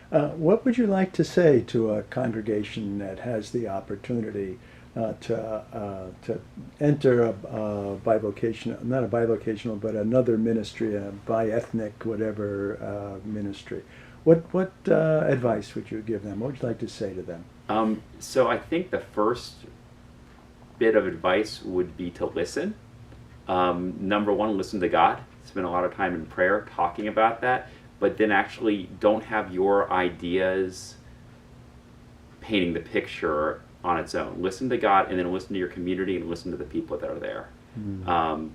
What would you like to say to a congregation that has the opportunity to enter a bivocational, not a bivocational, but another ministry, a bi-ethnic, whatever ministry? What advice would you give them? What would you like to say to them? So I think the first bit of advice would be to listen. Number one, listen to God. Spend a lot of time in prayer talking about that, but then actually don't have your ideas painting the picture on its own. Listen to God, and then listen to your community and listen to the people that are there.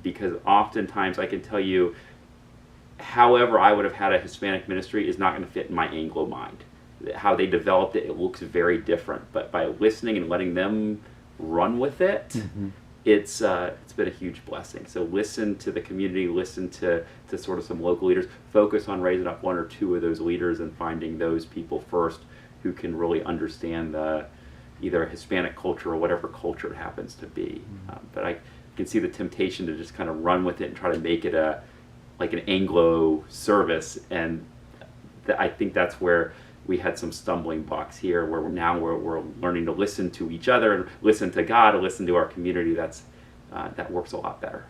Because oftentimes I can tell you, however I would have had a Hispanic ministry is not going to fit in my Anglo mind. How they developed it, it looks very different. But by listening and letting them run with it, it's been a huge blessing. So listen to the community, listen to sort of some local leaders, focus on raising up one or two of those leaders and finding those people first who can really understand either a Hispanic culture or whatever culture it happens to be. But I can see the temptation to just kind of run with it and try to make it like an Anglo service, and I think that's where we had some stumbling blocks here, where now we're learning to listen to each other and listen to God and listen to our community. That works a lot better.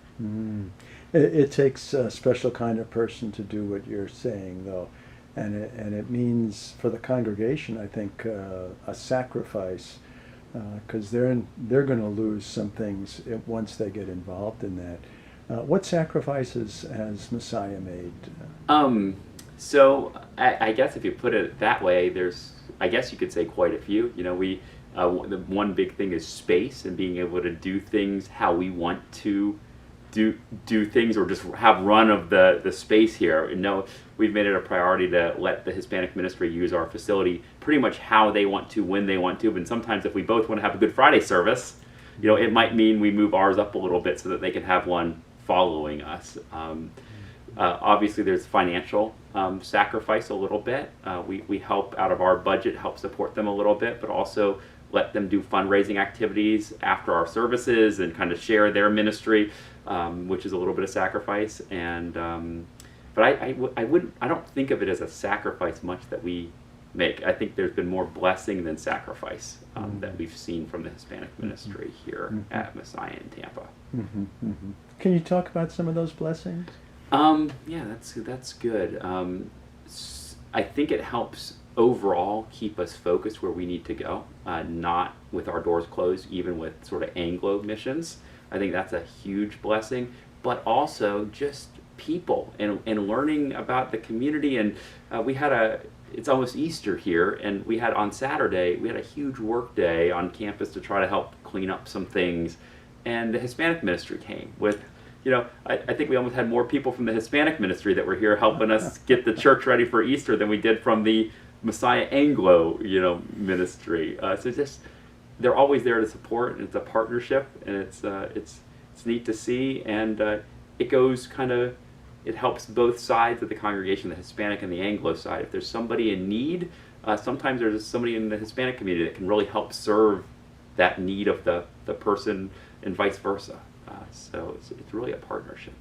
It takes a special kind of person to do what you're saying, though, and it means for the congregation, I think, a sacrifice, because they're going to lose some things once they get involved in that. What sacrifices has Messiah made? So I guess if you put it that way, I guess you could say quite a few. You know, the one big thing is space and being able to do things how we want to do things, or just have run of the space here. You know, we've made it a priority to let the Hispanic ministry use our facility pretty much how they want to, when they want to. And sometimes if we both want to have a Good Friday service, you know, it might mean we move ours up a little bit so that they can have one following us. Obviously, there's financial sacrifice a little bit. We help out of our budget, help support them a little bit, but also let them do fundraising activities after our services and kind of share their ministry, which is a little bit of sacrifice. And but I don't think of it as a sacrifice much that we make. I think there's been more blessing than sacrifice that we've seen from the Hispanic ministry here at Messiah in Tampa. Can you talk about some of those blessings? Yeah, that's good. I think it helps overall keep us focused where we need to go, not with our doors closed, even with sort of Anglo missions. I think that's a huge blessing, but also just people and learning about the community. And we had it's almost Easter here, and on Saturday, we had a huge work day on campus to try to help clean up some things. And the Hispanic ministry came with, you know, I think we almost had more people from the Hispanic ministry that were here helping us get the church ready for Easter than we did from the Messiah Anglo, you know, ministry. So just, they're always there to support, and it's a partnership, and it's neat to see, and it goes it helps both sides of the congregation, the Hispanic and the Anglo side. If there's somebody in need, sometimes there's somebody in the Hispanic community that can really help serve that need of the person, and vice versa. So it's really a partnership.